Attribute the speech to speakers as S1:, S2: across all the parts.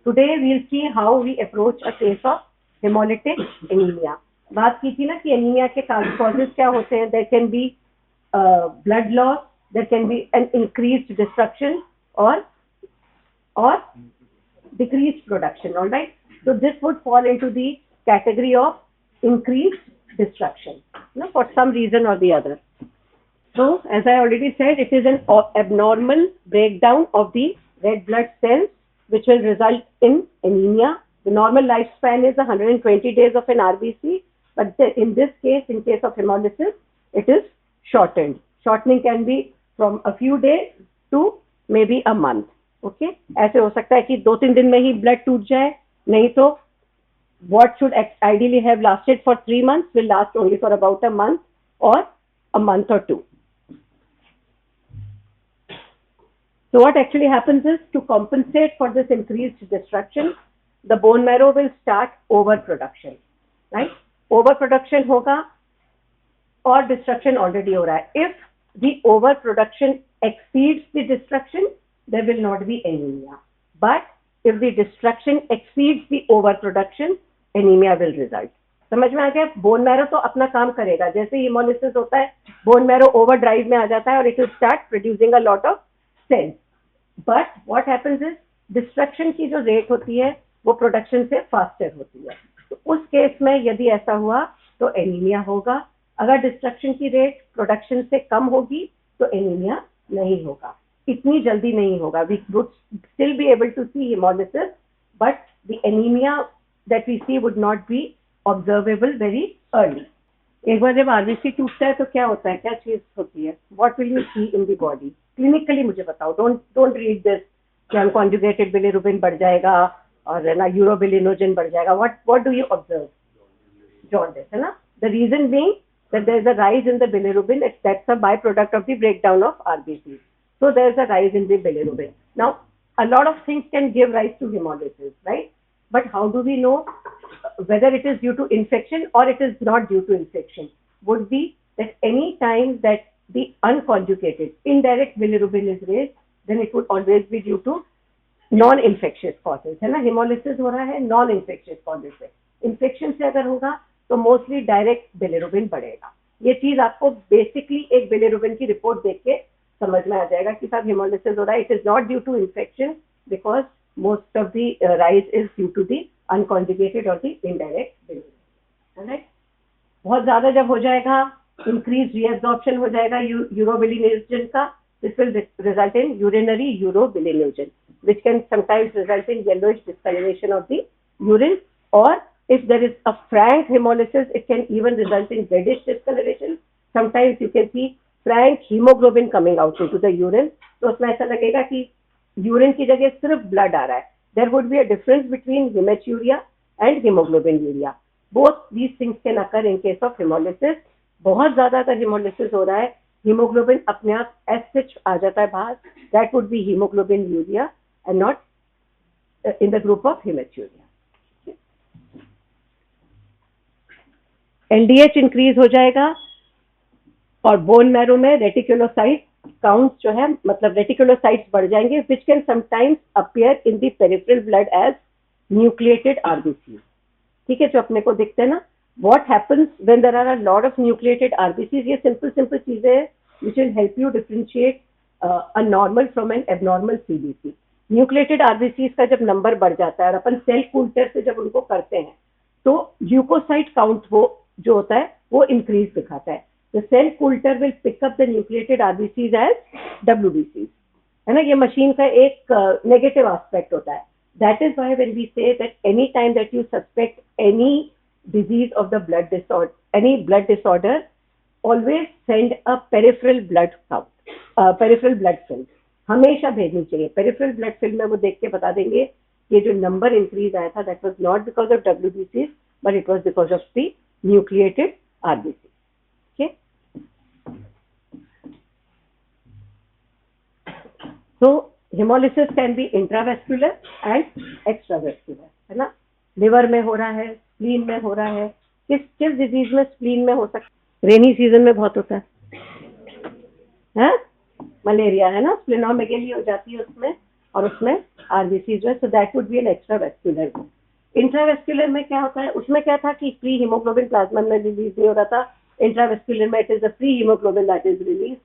S1: Today we'll see how we approach a case of hemolytic anemia. बात की थी ना कि एनीमिया के causes क्या होते हैं. There can be blood loss, there can be an increased destruction or decreased production. All right. So this would fall into the category of increased destruction, for some reason or the other. So as I already said, it is an abnormal breakdown of the red blood cells which will result in anemia. The normal lifespan is 120 days of an RBC, but in this case, in case of hemolysis, it is shortened. Shortening can be from a few days to maybe a month. Okay? ऐसे हो सकता है कि 2-3 दिन में ही blood टूट जाए, नहीं तो what should ideally have lasted for 3 months will last only for about a month or a month or two. So what actually happens is, to compensate for this increased destruction, the bone marrow will start overproduction, right? Overproduction होगा और destruction already हो रहा है. If the overproduction exceeds the destruction, there will not be anemia. But if the destruction exceeds the overproduction, anemia will result. समझ में आ गया? Bone marrow तो अपना काम करेगा. जैसे hemolysis होता है, बोन मैरो ओवरड्राइव में आ जाता है और it will start producing a lot of cells. But what happens is, destruction की जो रेट होती है वो प्रोडक्शन से फास्टर होती है. तो उस केस में यदि ऐसा हुआ तो एनीमिया होगा. अगर डिस्ट्रक्शन की रेट प्रोडक्शन से कम होगी तो एनीमिया नहीं होगा. इतनी जल्दी नहीं होगा. We would still be able to see hemolysis, but the anemia that we see would not be observable very early. एक बार जब आरबीसी टूटता है तो क्या होता है, क्या चीज होती है? What will you see in the body? Clinically मुझे बताओ. Don't read this कि अनकॉन्जुगेटेड बिलिरुबिन बढ़ जाएगा और ना यूरोबिलिनोजन बढ़ जाएगा. What do you observe? Jaundice, है ना? The reason being that there is a rise in the bilirubin. That's a byproduct of the breakdown of RBC. So there is a rise in the bilirubin. Now, a lot of things can give rise to hemolysis, right? But how do we know whether it is due to infection or it is not due to infection? Would be that any time that the unconjugated indirect bilirubin is raised, then it would always be due to non-infectious causes, है ना? hemolysis हो रहा है non-infectious causes से. infection से अगर होगा तो मोस्टली डायरेक्ट बिलिरुबिन बढ़ेगा. ये चीज आपको बेसिकली एक बिलिरुबिन की रिपोर्ट देख के समझ में आ जाएगा कि साहब हेमोलिसिस हो रहा है. It is not due to infection because most of the rise is due to the unconjugated और द इनडायरेक्ट बिलिरुबिन. राइट. बहुत ज्यादा जब हो जाएगा, इंक्रीज रीअब्जॉर्प्शन हो जाएगा यूरोबिलिनोजन का, this will result in urinary urobilinogen which can sometimes result in yellowish discoloration of the urine, or if there is a frank hemolysis, it can even result in reddish discoloration. Sometimes you can see frank hemoglobin coming out into the urine. तो उसमें ऐसा लगेगा कि urine की जगह सिर्फ blood आ रहा है. There would be a difference between hematuria and hemoglobinuria. Both these things can occur in case of hemolysis. बहुत ज्यादा अगर hemolysis हो रहा है, hemoglobin अपने आप एसिड आ जाता है बाहर. That would be hemoglobinuria and not in the group of hematuria. LDH increase हो जाएगा और बोन मैरो में रेटिकुलोसाइट काउंट जो है, मतलब रेटिकुलोसाइट्स बढ़ जाएंगे, which can sometimes appear in the peripheral blood as nucleated RBCs. ठीक है, जो अपने को दिखते हैं ना. What happens when there are a lot of nucleated RBCs? ये simple चीजें हैं which will help you differentiate a normal from an abnormal CBC. Nucleated RBCs का जब नंबर बढ़ जाता है और अपन सेल कल्चर से जब उनको करते हैं तो ल्यूकोसाइट काउंट वो जो होता है वो इंक्रीज दिखाता है. The cell culture will pick up the nucleated RBCs as WBCs, है ना. ये मशीन का एक नेगेटिव एस्पेक्ट होता है. That is why when we say that any time that you suspect any disease of the blood disorder, any blood disorder, always send a peripheral blood count, peripheral blood film हमेशा भेजनी चाहिए. Peripheral blood film में वो देख के बता देंगे ये जो नंबर इंक्रीज आया था that was not because of WBCs but it was because of the nucleated RBC. Okay, so haemolysis can be intravascular and extravascular, है ना. लिवर में हो रहा है, स्प्लीन में हो रहा है. किस डिजीज में स्प्लीन में हो सकता है? रेनी सीजन में बहुत होता है. मलेरिया, है ना, स्प्लेनोमेगेली हो जाती है उसमें. और उसमें आरबीसी जो है, so that would be an extravascular. Intravascular में क्या होता है, उसमें क्या था कि फ्री हीमोग्लोबिन प्लाज्मा में रिलीज नहीं हो रहा था, इंट्रावेस्कुलर में it is the free haemoglobin that is release,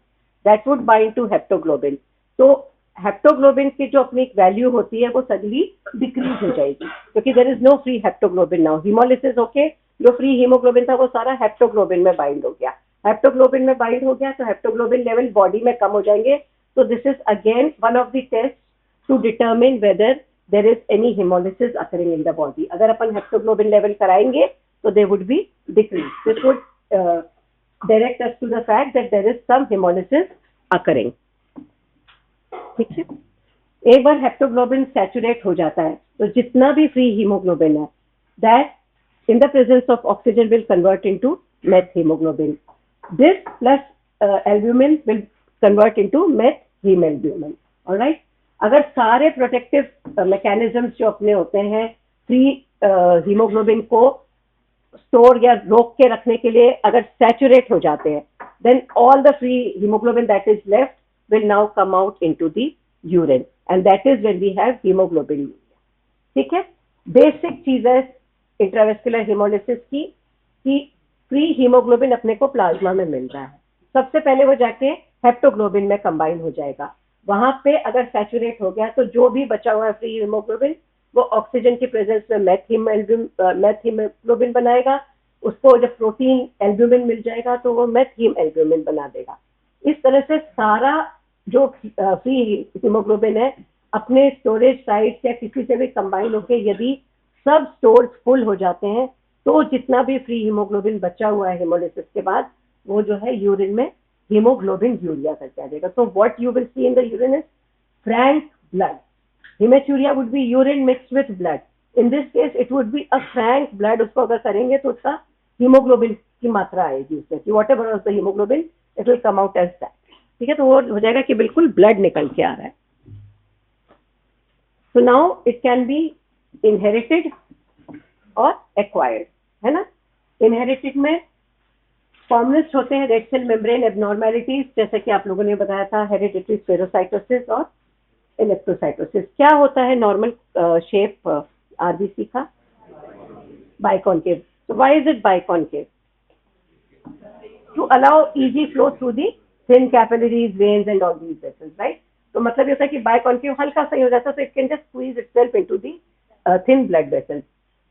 S1: that would bind to haptoglobin. तो हेप्टोग्लोबिन की जो अपनी वैल्यू होती है वो सडनली डिक्रीज हो जाएगी क्योंकि there is no free haptoglobin now, haemolysis होके जो फ्री हीमोग्लोबिन था वो सारा हेप्टोग्लोबिन में बाइंड हो गया, हेप्टोग्लोबिन में बाइंड हो गया तो हेप्टोग्लोबिन लेवल बॉडी में कम हो जाएंगे। तो this is again one of the test to determine whether there is any hemolysis occurring in the body। अगर अपन हेप्टोग्लोबिन लेवल कराएंगे तो they would be decrease, this would direct us to the fact that there is some hemolysis occurring। ठीक है, एक बार haptoglobin saturate हो जाता है तो जितना भी फ्री हीमोग्लोबिन है that in the presence of oxygen will convert into methaemoglobin, this plus albumin will convert into methaemalbumin. Alright, अगर सारे प्रोटेक्टिव मैकेनिज्म्स जो अपने होते हैं फ्री हीमोग्लोबिन को स्टोर या रोक के रखने के लिए अगर सैचुरेट हो जाते हैं, then all the free haemoglobin that is left will now come out into the urine and that is when we have hemoglobin। ठीक है, बेसिक चीज है इंट्रावेस्कुलर हेमोलिसिस की कि फ्री हीमोग्लोबिन अपने को प्लाज्मा में मिल रहा है, सबसे पहले वो जाके हेप्टोग्लोबिन में कंबाइन हो जाएगा, वहां पे अगर सैचुरेट हो गया तो जो भी बचा हुआ है फ्री हीमोग्लोबिन वो ऑक्सीजन की प्रेजेंस में मेथ हीमोग्लोबिन बनाएगा, उसको जब प्रोटीन एल्ब्यूमिन मिल जाएगा तो वो मेथ हीम एल्ब्यूमिन बना देगा। इस तरह से सारा जो फ्री हीमोग्लोबिन है अपने स्टोरेज साइट या किसी से भी कंबाइन होकर यदि सब स्टोर्स फुल हो जाते हैं तो जितना भी फ्री हीमोग्लोबिन बचा हुआ है हेमोलिसिस के बाद वो जो है यूरिन में हीमोग्लोबिन यूरिया करके आ जाएगा। तो what you will see in the urine is Frank blood, haematuria would be urine mixed with blood, in this case it would be a Frank blood. उसको अगर करेंगे तो उसका हीमोग्लोबिन की मात्रा आएगी उससे कि whatever the haemoglobin it will come out as that. ठीक है, तो वो हो जाएगा कि बिल्कुल ब्लड निकल के आ रहा है। तो now it can B inherited और एक्वायर्ड, है ना। इनहेरिटेड में कॉमनेस्ट होते हैं रेड सेल मेम्ब्रेन एबनॉर्मेलिटीज, जैसे कि आप लोगों ने बताया था हेरिडिटरी स्पेरोसाइटोसिस और इलेक्ट्रोसाइटोसिस। क्या होता है नॉर्मल शेप आरबीसी का? बाइकॉन्केव। So why is it biconcave? To allow easy flow through the thin capillaries, veins and all these vessels, right? तो मतलब ये होता है कि biconcave हल्का सा ही हो जाता है, so it can just squeeze itself into the thin blood vessels.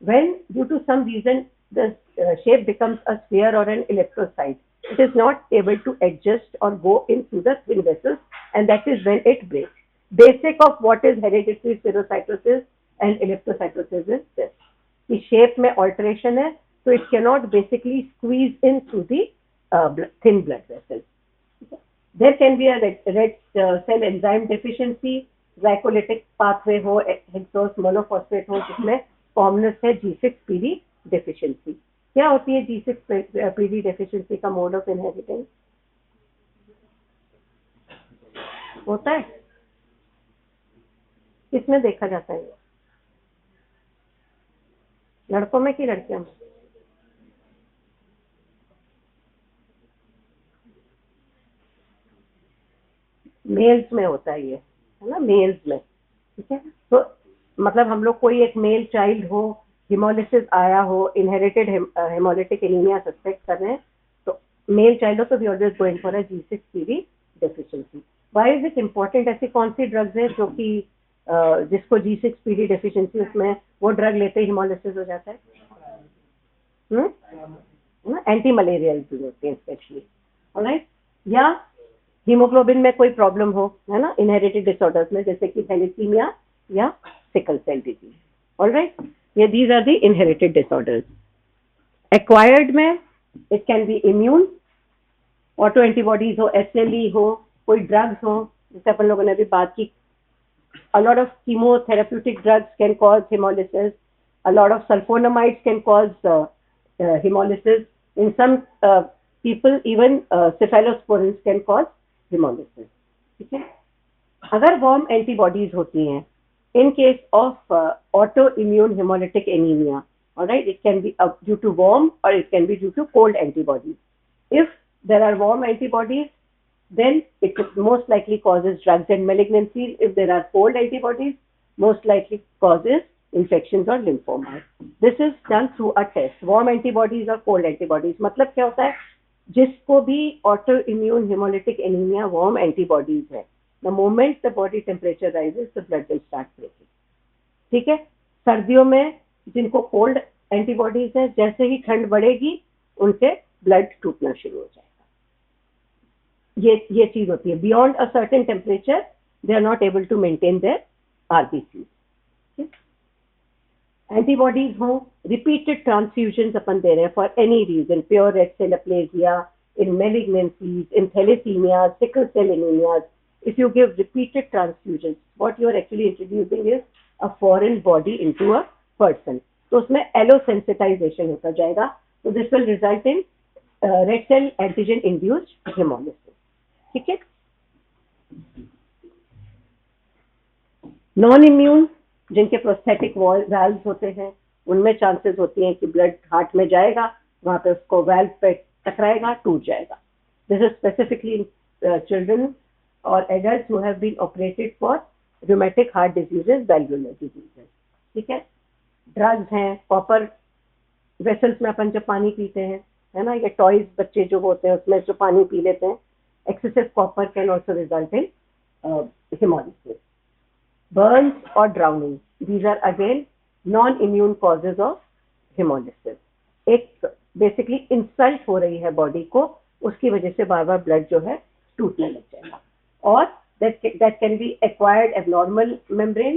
S1: When due to some reason the shape becomes a sphere or an electrocyte, it is not able to adjust or go in through the thin vessels, and that is when it breaks. Basic of what is hereditary spherocytosis and electrocytosis is this. The shape में alteration है, so it cannot basically squeeze in through the thin blood vessels. There can be a red cell enzyme deficiency, glycolytic pathway हो, hexose monophosphate हो, जिसमें कॉमनेस है G6PD deficiency। क्या होती है G6PD deficiency का मोड ऑफ इनहेरिटेंस? होता है किसमें देखा जाता है? लड़कों में कि लड़कियों में? मेल्स में होता है ये, है ना, मेल्स में। ठीक है, तो मतलब हम लोग कोई एक मेल चाइल्ड हो, हिमोलिसिस आया हो, इनहेरिटेड हेमोलिटिक एनीमिया सस्पेक्ट कर रहे हैं, तो मेल चाइल्ड हो तो we always going for a G6PD deficiency. Why is it important? ऐसी कौन सी ड्रग्स है जो कि जिसको G6PD डेफिशिएंसी, उसमें वो ड्रग लेते ही हिमोलिसिस हो जाता है? एंटी मलेरियल भी होते हैं स्पेशली, ऑलराइट। या हीमोग्लोबिन में कोई प्रॉब्लम हो, है ना, इनहेरिटेड डिसऑर्डर्स में, जैसे कि थैलेसीमिया या सिकल सेल डिजीज, ऑलराइट। ये these are the inherited disorders. Acquired में it can be immune, autoantibodies हो, SLE हो, कोई ड्रग्स हो, जैसे अपन लोगों ने अभी बात की, a lot of chemotherapeutic drugs can cause hemolysis, a lot of sulfonamides can cause hemolysis, in some people even cephalosporins can cause hemolysis। ठीक है, अगर वार्म एंटीबॉडीज होती हैं in case of autoimmune hemolytic anemia, all right, it can be due to warm or it can be due to cold antibodies. If there are warm antibodies, then it most likely causes drugs and malignancies. If there are cold antibodies, most likely causes infections or lymphomas. This is done through a test. Warm antibodies or cold antibodies. मतलब क्या होता है, जिसको भी autoimmune hemolytic anemia warm antibodies है, the moment the body temperature rises, the blood will start breaking. ठीक है. सर्दियों में जिनको कोल्ड एंटीबॉडीज है, जैसे ही ठंड बढ़ेगी उनसे ब्लड टूटना शुरू हो जाएगा. ये चीज होती है. Beyond a certain temperature they are not able to maintain their RBC. Antibodies हो, रिपीटेड ट्रांसफ्यूजन अपन दे रहे हैं for any reason, pure red cell aplasia, in malignancies, in thalassaemia, sickle cell anaemias, if you give repeated transfusions, what you are actually introducing is a foreign body into a person. तो उसमें allosensitization होता जाएगा. So this will result in red cell antigen induced hemolysis. ठीक है. Non immune जिनके prosthetic valves होते हैं, उनमें चांसेस होती हैं कि ब्लड हार्ट में जाएगा, वहां पे उसको वाल्व पे टकराएगा, टूट जाएगा. This is specifically in children or adults who have been operated for rheumatic heart diseases, valvular diseases. ठीक है. ड्रग्स हैं, कॉपर वेसल्स में अपन जब पानी पीते हैं, है ना, ये टॉयज बच्चे जो होते हैं उसमें जो पानी पी लेते हैं, excessive copper can also result in hemolysis. Burns or drowning, these are again non-immune causes of hemolysis. एक बेसिकली इंसल्ट हो रही है बॉडी को, उसकी वजह से बार बार ब्लड जो है टूटने लग जाएगा. Or that can be acquired abnormal membrane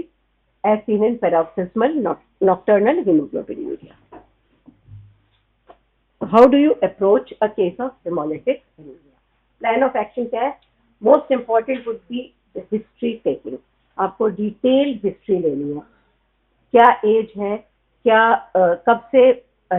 S1: as seen in paroxysmal nocturnal hemoglobinuria. How do you approach a case of hemolytic anemia? Plan of action क्या है? Most important would be the history taking. आपको detailed history लेनी है. क्या as है, क्या कब से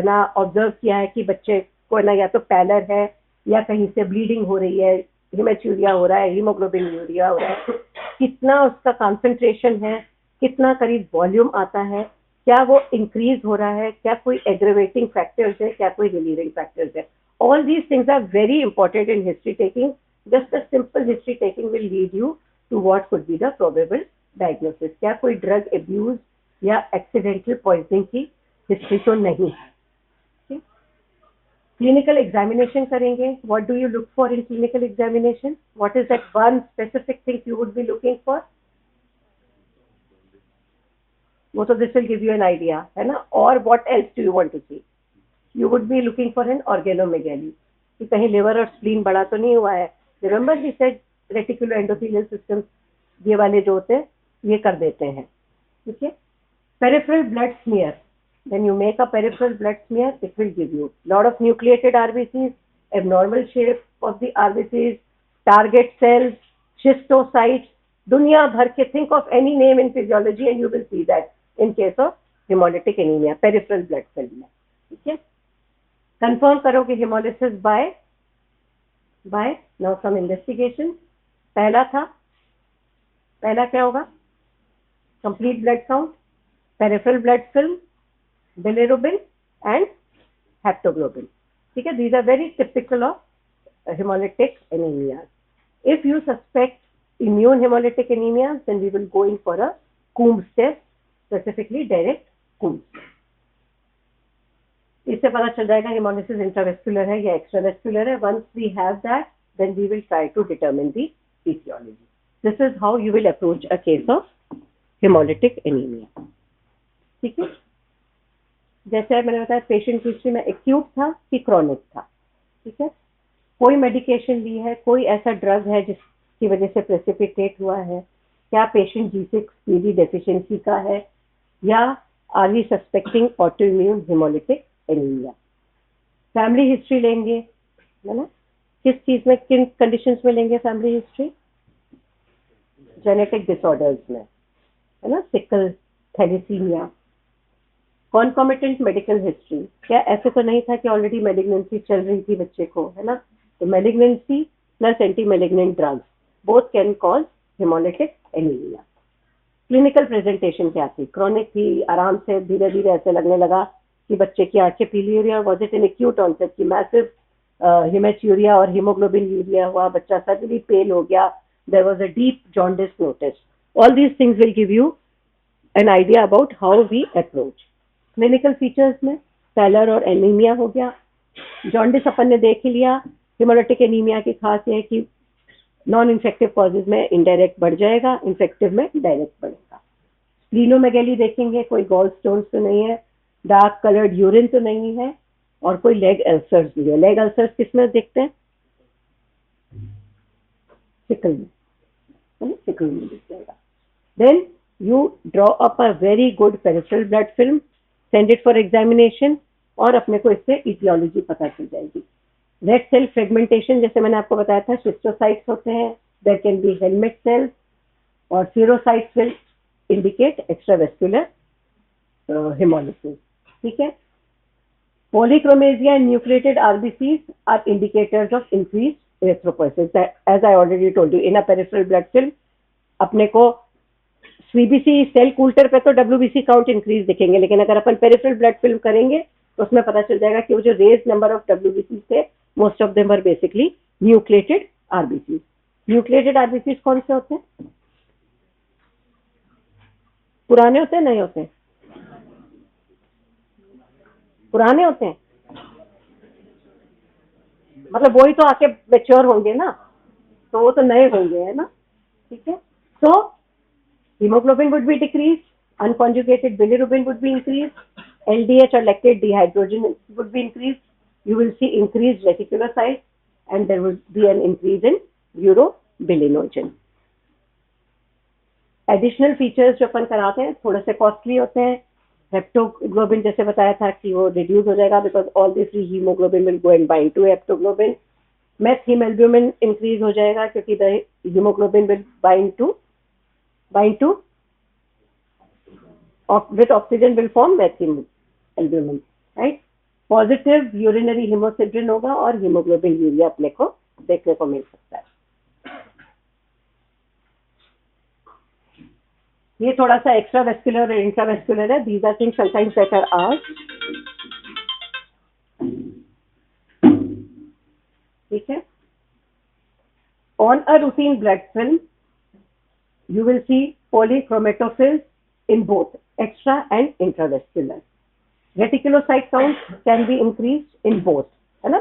S1: ना ऑब्जर्व किया है कि बच्चे को ना या तो पैलर है या कहीं से ब्लीडिंग हो रही है, हिमेचूरिया हो रहा है, हीमोग्लोबिन यूरिया हो रहा है, कितना उसका कंसंट्रेशन है, कितना करीब वॉल्यूम आता है, क्या वो इंक्रीज हो रहा है, क्या कोई एग्रेवेटिंग फैक्टर्स है, क्या कोई रिलीविंग फैक्टर्स है. All these things are very important in history taking. Just a simple history taking will lead you to what could be the probable diagnosis. क्या कोई ड्रग अब्यूज या एक्सीडेंटल पॉइजनिंग की history तो नहीं है. Clinical examination करेंगे. What do you look for in clinical examination? What is that one specific thing you would be looking for? So this will give you an idea, है ना? Or what else do you want to see? You would be looking for an organomegaly. कि कहीं liver और spleen बड़ा तो नहीं हुआ है. Remember we said reticuloendothelial system ये वाले जो होते हैं ये कर देते हैं. ठीक है. Peripheral blood smear. When you make a peripheral blood smear, it will give you lot of nucleated RBCs, abnormal shape of the RBCs, target cells, schistocytes, दुनिया भर के, think of any name in physiology and you will see that in case of hemolytic anemia, peripheral blood cell में. ठीक है. Confirm करोगे hemolysis by now some investigation. पहला क्या होगा? Complete blood count, peripheral blood film, bilirubin and haptoglobin. ठीक है. These are very typical of hemolytic anemia. If you suspect immune hemolytic anemia, then we will go in for a Coombs test, specifically direct Coombs. इससे पता चल जाएगा hemolysis intravascular है या extravascular है. Once we have that, then we will try to determine the etiology. This is how you will approach a case of hemolytic anemia. ठीक है. जैसे मैंने बताया पेशेंट की हिस्ट्री में एक्यूट था कि क्रॉनिक था. ठीक है. कोई मेडिकेशन ली है, कोई ऐसा ड्रग है जिसकी वजह से प्रेसिपिटेट हुआ है, क्या पेशेंट G6PD डेफिशिएंसी का है, या are we suspecting autoimmune haemolytic anaemia. Family history लेंगे, है ना. किस चीज में, किन कंडीशंस में लेंगे फैमिली हिस्ट्री? जेनेटिक डिसऑर्डर्स में, है ना, sickle, thalassaemia. Concomitant medical history, क्या ऐसे तो नहीं था कि ऑलरेडी मेलिग्नेंसी चल रही थी बच्चे को, है ना. तो malignancy plus anti malignant drugs both can cause haemolytic anaemia. Clinical presentation क्या थी? क्रॉनिक थी, आराम से धीरे धीरे ऐसे लगने लगा कि बच्चे की आंखें पीली हो रही है. Was it an acute onset की मैसिव हेमेच्यूरिया और हीमोग्लोबिन यूरिया हुआ, बच्चा सडनली पेल हो गया, there was a deep jaundice notice, all these things will give you an idea about how we approach. Clinical features में pallor और anaemia हो गया, जॉन्डिस अपन ने देख ही लिया, हिमोलिटिक एनीमिया की खास है कि नॉन इन्फेक्टिव कॉजेज में इनडायरेक्ट बढ़ जाएगा, इन्फेक्टिव में डायरेक्ट बढ़ेगा। स्प्लीनोमेगेली देखेंगे, कोई गॉल स्टोन्स तो नहीं है, डार्क कलर्ड यूरिन तो नहीं है, और कोई लेग अल्सर्स भी है। लेग अल्सर्स किस में देखते हैं? सिकल में, है ना, सिकल में दिख जाएगा। Then you draw up a very good peripheral blood film, send it for examination, और अपने को इससे etiology पता चल जाएगी। रेड सेल फ्रेगमेंटेशन, जैसे मैंने आपको बताया था, शिस्टोसाइट्स होते हैं, there can be helminth cells, और सीरोसाइट्स विल इंडिकेट एक्स्ट्रावेस्कुलर hemolysis, ठीक है। Polychromasia and nucleated RBCs are indicators of increased erythropoiesis. As I already told you, in a peripheral blood film, अपने को सीबीसी सेल कूल्टर पे तो डब्ल्यूबीसी काउंट इंक्रीज दिखेंगे, लेकिन अगर अपन पेरिफेरल ब्लड फिल्म करेंगे तो उसमें पता चल जाएगा कि वो जो रेज नंबर ऑफ डब्ल्यूबीसी थे, most of them are basically nucleated RBC. Nucleated RBC कौन से होते हैं? पुराने होते हैं, नए होते हैं? पुराने होते हैं, मतलब वही तो आके मैच्योर होंगे ना, तो वो तो नए होंगे, है ना, ठीक है। सो hemoglobin would be decreased, unconjugated bilirubin would be increased, LDH or lactate dehydrogenase would be increased, you will see increased reticulocytes, and there would be an increase in urobilinogen. Additional features जो अपन कराते हैं थोड़े से costly होते हैं। Haptoglobin जैसे बताया था कि वो रिड्यूस हो जाएगा because all the free haemoglobin will go and bind to haptoglobin. Methaemoglobin increase हो जाएगा क्योंकि the haemoglobin will bind to with oxygen will form methhemoglobin, right? Positive urinary haemosiderin होगा और हीमोग्लोबिन यूरिया अपने को देखने को मिल सकता है। ये थोड़ा सा एक्स्ट्रा वेस्कुलर और इंट्रावेस्कुलर है। These are things sometimes that are asked, ठीक है। On a routine blood film you will see polychromatophils in both extra and intravascular. Reticulocyte count can be increased in both,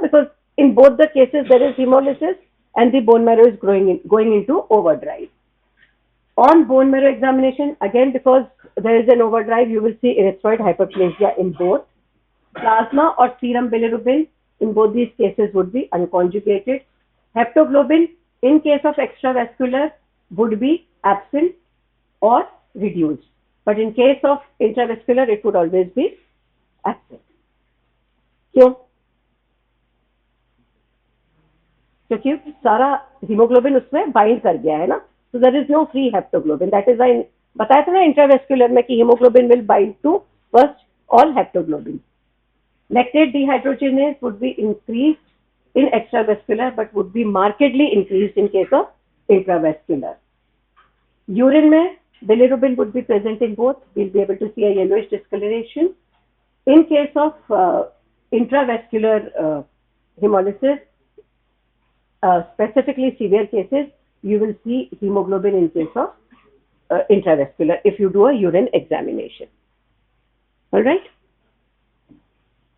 S1: because in both the cases there is hemolysis and the bone marrow is going into overdrive. On bone marrow examination, again because there is an overdrive, you will see erythroid hyperplasia in both. Plasma or serum bilirubin in both these cases would be unconjugated. Heptoglobin in case of extravascular would be absent or reduced, but in case of intravascular it would always be absent. क्यों? क्योंकि सारा haemoglobin उसमें bind कर गया है ना, so there is no free heptoglobin. That is why बताया था ना इंट्रावेस्कुलर में कि haemoglobin will bind to first all heptoglobin. Lactate dehydrogenase would be increased in extravascular but would be markedly increased in case of intravascular. Urine में bilirubin would be present in both. We'll be able to see a yellowish discoloration. In case of intravascular hemolysis, specifically severe cases, you will see hemoglobin in case of intravascular if you do a urine examination. All right.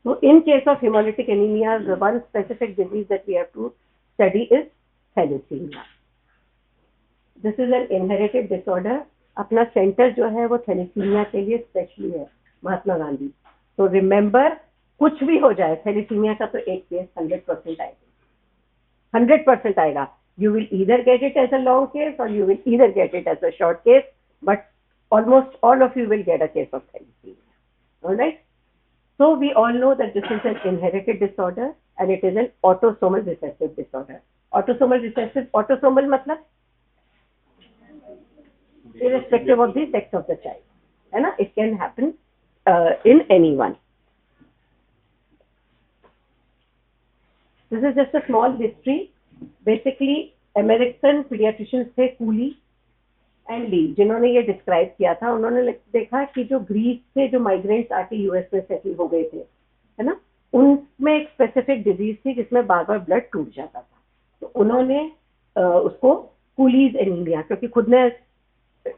S1: So in case of hemolytic anemia, the one specific disease that we have to study is thalassemia. This is an inherited disorder. अपना centre जो है वो thalassaemia के लिए specially है, महात्मा गांधी। तो remember, कुछ भी हो जाए थैलेसीमिया का तो एक केस 100% आएगा, 100% आएगा। You will either get it as a long case or you will either get it as a short case, but almost all of you will get a case of thalassemia. All right. So we all know that this is an inherited disorder and it is an autosomal recessive disorder. Autosomal मतलब irrespective of the sex of the child, है ना, it can happen in anyone. This is just a small history. Basically American pediatricians थे coolie and ली, जिन्होंने ये describe किया था। उन्होंने देखा कि जो ग्रीस से जो माइग्रेंट्स आके यूएस में सेटल हो गए थे, है ना, उनमें एक स्पेसिफिक डिजीज थी जिसमें बार बार ब्लड टूट जाता था, तो उन्होंने उसको कूलीज एनीमिया, क्योंकि खुद ने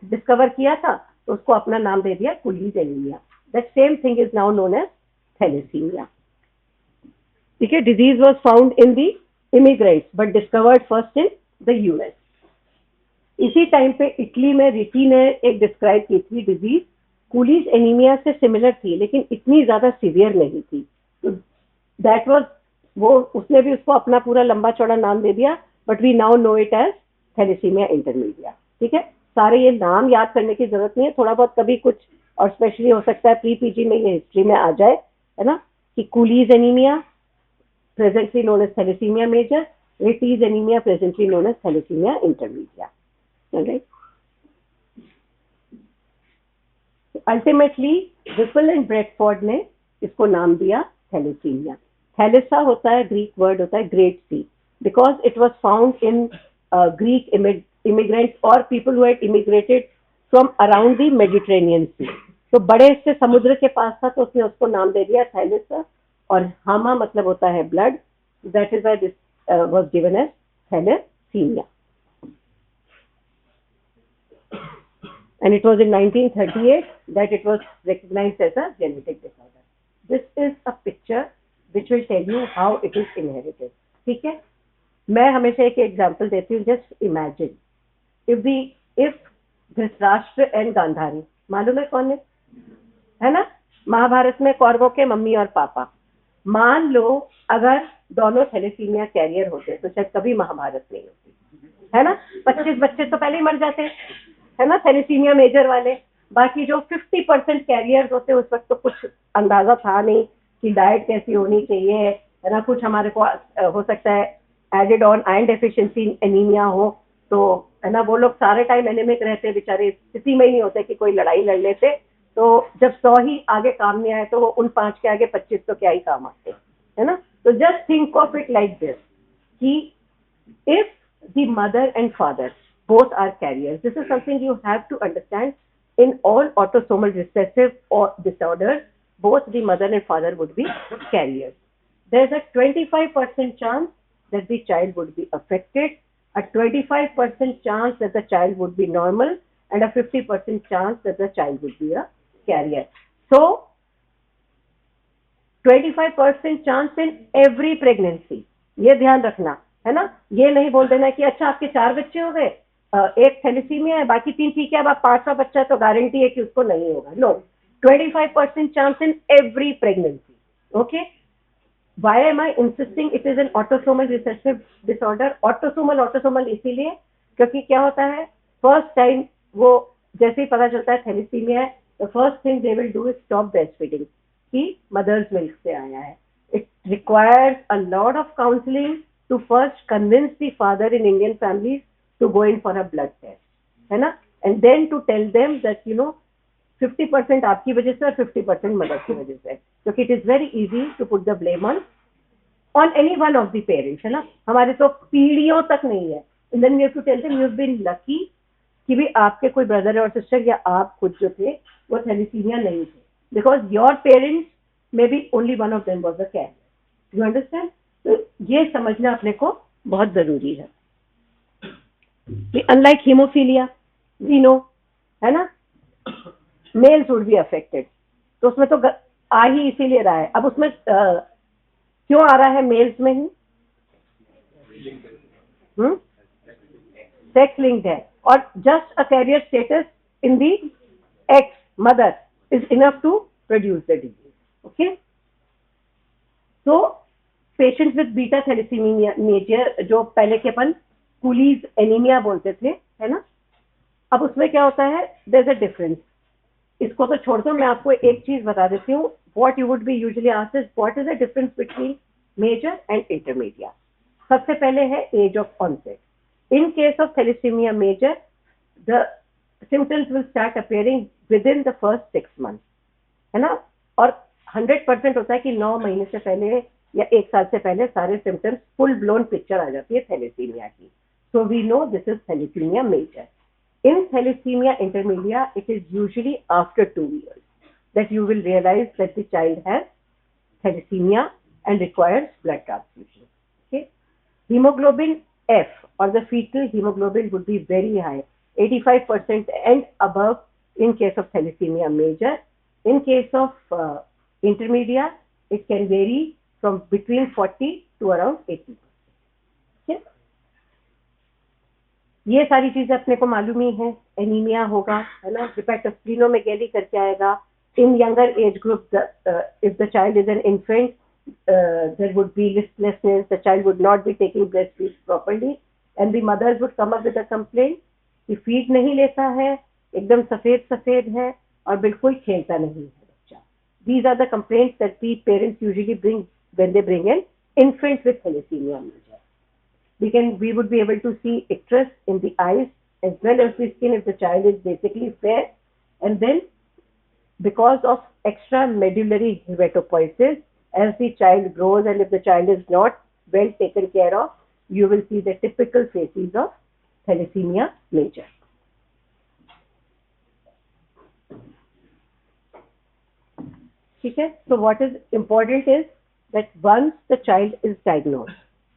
S1: डिस्कवर किया था तो उसको अपना नाम दे दिया Cooley's anaemia. That same thing is now known as thalassaemia. ठीक है. Disease was found in the immigrants but discovered first in the US. इसी टाइम पे इटली में रिटी ने एक डिस्क्राइब की थी डिजीज, कूलीज एनीमिया से सिमिलर थी लेकिन इतनी ज्यादा सीवियर नहीं थी. दैट वाज, वो उसने भी उसको अपना पूरा लंबा चौड़ा नाम दे दिया, but we now know it as thalassaemia intermedia. ठीक है. सारे ये नाम याद करने की जरूरत नहीं है, थोड़ा बहुत कभी कुछ, और स्पेशली हो सकता है प्री पीजी में ये हिस्ट्री में आ जाए, है ना, कि Cooley's anaemia presently known as thalassaemia major, Rietti's anaemia presently known as thalassaemia intermedia. Right. Ultimately Whipple and Bradford ने इसको नाम दिया थैलेसीमिया. थैलेसा होता है, ग्रीक वर्ड होता है great sea, because it was found in Greek immigrants और people who had immigrated from around the Mediterranean sea. तो बड़े से समुद्र के पास था तो उसने उसको नाम दे दिया थैलेसा. और हामा मतलब होता है blood, that is why this was given as thalassaemia. And it was in 1938 that it was recognized as a genetic disorder. This is a picture which will tell you how it is inherited. ठीक है. मैं हमेशा एक example देती हूँ. Just imagine if Dhritarashtra and Gandhari, मालूम है कौन है ना, महाभारत में कौरवों के मम्मी और पापा. मान लो अगर दोनों थैलेसीमिया कैरियर होते तो शायद कभी महाभारत नहीं होती, है ना. 25 बच्चे तो पहले ही मर जाते, है ना, थैलेसीमिया मेजर वाले. बाकी जो 50% कैरियर्स होते उस वक्त तो कुछ अंदाजा था नहीं कि डाइट कैसी होनी चाहिए, है ना. कुछ हमारे को हो सकता है added on iron deficiency anaemia हो, तो है ना वो लोग सारे टाइम एनीमिक रहते, बेचारे स्थिति में ही नहीं होते कि कोई लड़ाई लड़ लेते. तो जब 100 ही आगे काम नहीं आए तो वो उन 5 के आगे 25 तो क्या ही काम आते, है ना. तो just think of it like this कि if the mother and father both are carriers, this is something you have to understand. In all autosomal recessive or disorders, both the mother and father would be carriers. There's a 25% chance that the child would be affected, a 25% chance that the child would be normal, and a 50% chance that the child would be a carrier. So 25% chance in every pregnancy. ये ध्यान रखना, है ना. ये नहीं बोल देना कि अच्छा आपके 4 बच्चे हो गए, एक थैलेसीमिया है, बाकी 3 ठीक है, अब आप 5वां बच्चा तो गारंटी है कि उसको नहीं होगा. No, 25% chance in every pregnancy. Okay. Why am I insisting it is an autosomal recessive disorder? Autosomal इसीलिए क्योंकि क्या होता है, फर्स्ट टाइम वो जैसे ही पता चलता है थैलेसीमिया है, the first thing they will do is stop breastfeeding कि मदर्स मिल्क से आया है. It requires a lot of counseling to first convince the father in Indian families to go in for a blood test, है ना, and then to tell them that 50% आपकी वजह से और 50% मदर की वजह से, क्योंकि it is very easy to put the blame on any one of the parents, है ना. हमारे तो पीढ़ियों तक नहीं है, and then we have to tell them you've been lucky कि भी आपके कोई ब्रदर और सिस्टर या आप खुद जो थे वो थैलेसीमिया नहीं थे, because your parents maybe only one of them was a carrier. You understand? तो ये समझना अपने को बहुत जरूरी है. अनलाइक हीमोफीलिया वी नो, है ना, मेल्स वुड बी अफेक्टेड. तो उसमें तो आ ही इसीलिए रहा है. अब उसमें क्यों आ रहा है मेल्स में ही? सेक्स लिंक्ड है, और just a carrier status in the X mother is enough to produce the disease. Okay. तो patients with beta thalassaemia major, जो पहले के अपन कूलीज एनीमिया बोलते थे, है ना, अब उसमें क्या होता है, देयर इज अ डिफरेंस. इसको तो छोड़ दो, मैं आपको एक चीज बता देती हूँ. What you would be usually asked is what is the difference between major and intermedia. सबसे पहले है age of onset. In case of thalassaemia major the symptoms will start appearing within the first 6 months, है ना, और 100% होता है कि 9 महीने से पहले या 1 साल से पहले सारे सिम्टम्स फुल ब्लोन पिक्चर आ जाती है थैलेसीमिया की. So we know this is thalassaemia major. In thalassemia intermedia, it is usually after 2 years that you will realize that the child has thalassemia and requires blood transfusion. Okay. Hemoglobin F or the fetal hemoglobin would be very high, 85% and above in case of thalassemia major. In case of intermediate, it can vary from between 40 to around 80%. Okay? ये सारी चीजें अपने को मालूम ही है. Anaemia होगा, है ना, hepatosplenomegaly करके आएगा. In younger age group, if the child is an infant, there would be listlessness, the child would not be taking breastfeed properly, and the mothers would come up with a complaint कि feed नहीं लेता है, एकदम सफेद सफेद है और बिल्कुल खेलता नहीं है बच्चा. These are the complaints that the parents usually bring when they bring in infants with thalassemia major. We would be able to see icterus in the eyes as well as the skin if the child is basically fair, and then because of extramedullary hematopoiesis, as the child grows and if the child is not well taken care of, you will see the typical phases of thalassemia major. Okay? So what is important is that once the child is diagnosed,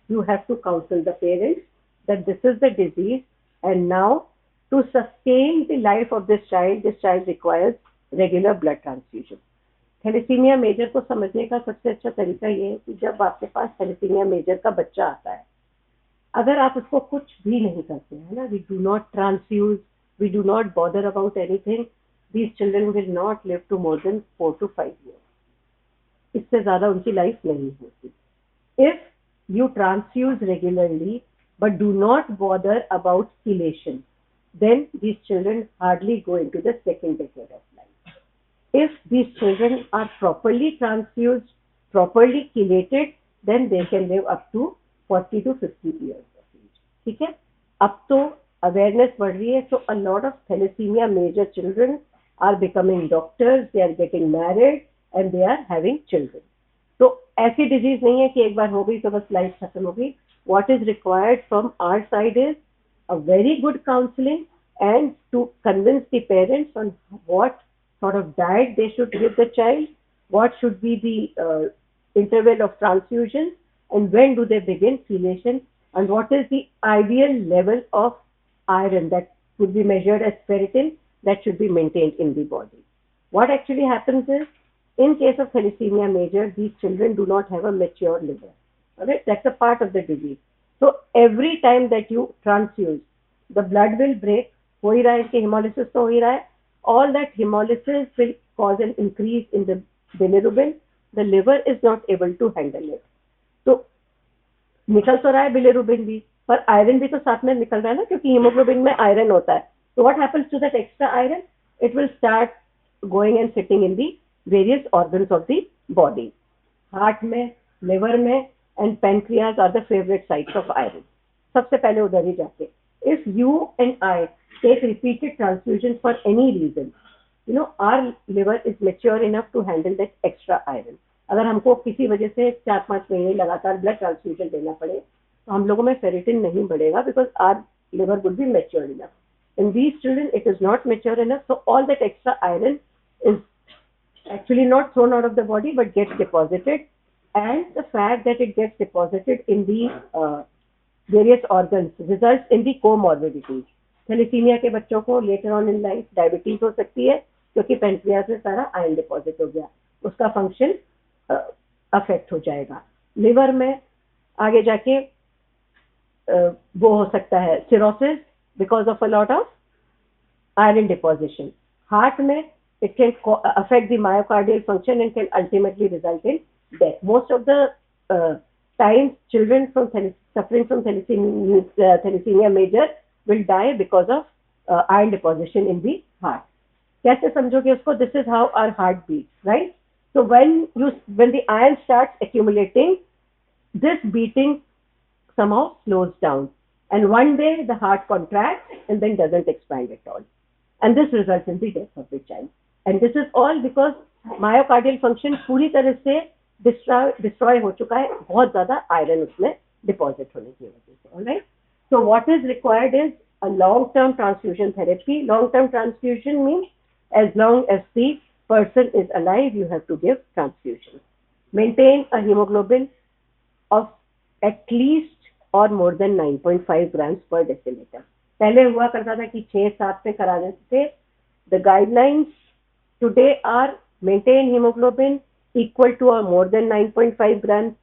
S1: you have to counsel the parents that this is the disease, and now to sustain the life of this child requires regular blood transfusion. Thalassaemia major को समझने का सबसे अच्छा तरीका ये है कि जब आपके पास थैलेसीमिया मेजर का बच्चा आता है, अगर आप उसको कुछ भी नहीं करते हैं ना, we do not transfuse, we do not bother about anything, these children will not live to more than 4 to 5 years. इससे ज्यादा उनकी लाइफ नहीं होती. If you transfuse regularly but do not bother about chelation, then these children hardly go into the second decade of life. If these children are properly transfused, properly chelated, then they can live up to 40 to 50 years of age. ठीक है? अब तो awareness बढ़ रही है, so a lot of thalassemia major children are becoming doctors, they are getting married and they are having children. तो ऐसी disease नहीं है कि एक बार हो गई तो बस लाइफ खत्म हो गई. What is required from our side is a very good counseling and to convince the parents on what sort of diet they should give the child, what should be the interval of transfusion, and when do they begin chelation, and what is the ideal level of iron that would be measured as ferritin that should be maintained in the body. What actually happens is, in case of thalassemia major, these children do not have a mature liver. Alright, that's a part of the disease. So every time that you transfuse, the blood will break. हो ही रहा है, इसके hemolysis तो हो ही रहा है. All that hemolysis will cause an increase in the bilirubin. The liver is not able to handle it. तो निकल तो रहा है bilirubin भी, पर iron भी तो साथ में निकल रहा है ना, क्योंकि hemoglobin में iron होता है. So what happens to that extra iron? It will start going and sitting in the various organs of the body. Heart में, liver में, and pancreas are the favorite sites of iron. सबसे पहले उधर ही जाके. If you and I take repeated transfusions for any reason, you know, our liver is mature enough to handle that extra iron. अगर हमको किसी वजह से 4-5 महीने लगातार ब्लड ट्रांसफ्यूजन देना पड़े, तो हम लोगों में फेरिटिन नहीं बढ़ेगा, because our liver would be mature enough. In these children, it is not mature enough, so all that extra iron is actually not thrown out of the body but gets deposited, and the fact that it gets deposited in the various organs results in the comorbidities. Thalassaemia के बच्चों को later on in life diabetes हो सकती है, क्योंकि pancreas में सारा iron deposit हो गया, उसका फंक्शन अफेक्ट हो जाएगा. लिवर में आगे जाके वो हो सकता है cirrhosis because of a lot of iron deposition. Heart में it can affect the myocardial function and can ultimately result in death. Most of the times, children suffering from thalassemia major will die because of iron deposition in the heart. कैसे समझोगे उसको? This is how our heart beats, right? So when the iron starts accumulating, this beating somehow slows down, and one day the heart contracts and then doesn't expand at all, and this results in the death of the child. And this is all because myocardial function पूरी तरह से destroy हो चुका है, बहुत ज़्यादा iron उसमें deposit होने की वजह से. All right. So what is required is a long-term transfusion therapy. Long-term transfusion means as long as the person is alive, you have to give transfusion. maintain a hemoglobin of at least or more than 9.5 grams per deciliter. पहले हुआ करता था कि 6-7 पे करा देते थे. The guidelines today are maintain hemoglobin equal to or more than 9.5 grams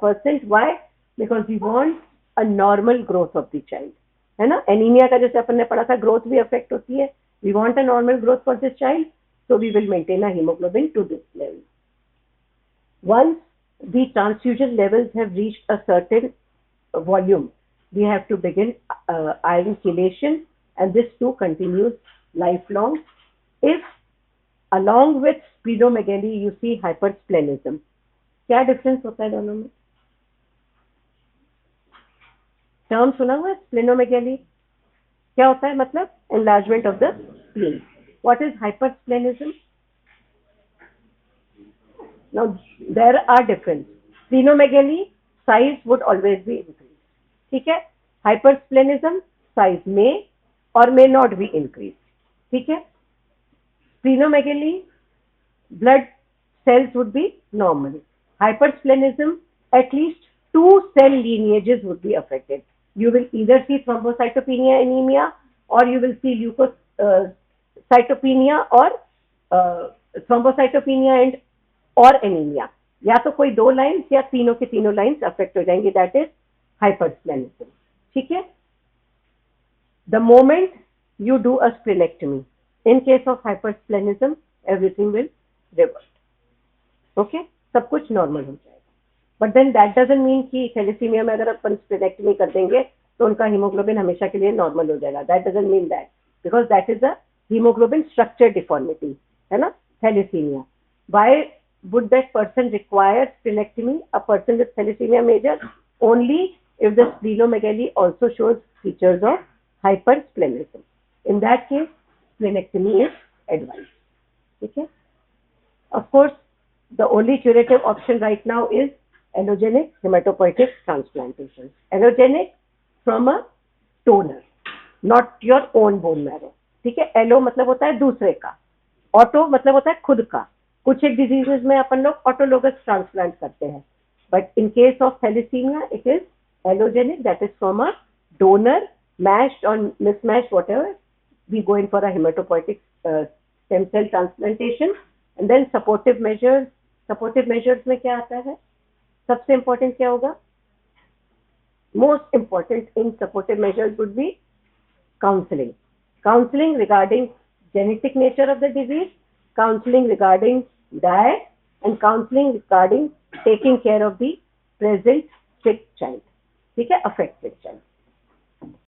S1: percent. Why? Because we want a normal growth of the child. है ना? एनीमिया का जैसे अपन ने पढ़ा था ग्रोथ भी अफेक्ट होती है. We want a normal growth for this child, so we will maintain a hemoglobin to this level. Once the transfusion levels have reached a certain volume, we have to begin iron chelation, and this too continues lifelong. If along with splenomegaly you see hypersplenism, क्या difference होता है दोनों में? Term सुना हुआ है स्प्लेनोमेगेली? क्या होता है? मतलब enlargement of the spleen. What is hypersplenism? Now there are different. Splenomegaly size would always be increased. ठीक है? Hypersplenism size may or may not be increased. ठीक है? Splenomegaly blood cells would be normal. Hypersplenism at least 2 cell lineages would be affected. You will either see thrombocytopenia anemia or you will see leukocytopenia or thrombocytopenia and or anemia. या तो कोई 2 lines या तीनों के तीनों lines affect हो जाएंगे. That is hypersplenism. ठीक है? The moment you do a splenectomy in case of hypersplenism everything will revert. Okay, सब कुछ नॉर्मल हो जाएगा. But then that doesn't mean कि थैलेसीमिया में अगर अपन स्प्लेनेक्टमी कर देंगे तो उनका हीमोग्लोबिन हमेशा के लिए नॉर्मल हो जाएगा. That doesn't mean that, because that is a haemoglobin structure deformity, है ना, thalassaemia. Why would that person require splenectomy? A person with thalassemia major only if the splenomegaly also shows features of hypersplenism. In that case, splenectomy is advised. Okay? Of course, the only curative option right now is allogenic hematopoietic transplantation. Allogenic from a donor, not your own bone marrow. ठीक है? Yellow मतलब होता है दूसरे का, auto मतलब होता है खुद का. कुछ एक डिजीजेस में अपन लोग ऑटोलोगस ट्रांसप्लांट करते हैं, but in case of thalassemia it is allogeneic, that is from a donor, matched और mismatched whatever. We go in for a hematopoietic stem cell transplantation. And then supportive measures. Supportive measures में क्या आता है? सबसे important क्या होगा? Most important in supportive measures would be counseling. Counseling regarding genetic nature of the disease, counseling regarding diet, and counseling regarding taking care of the present sick child. ठीक है? Affected child.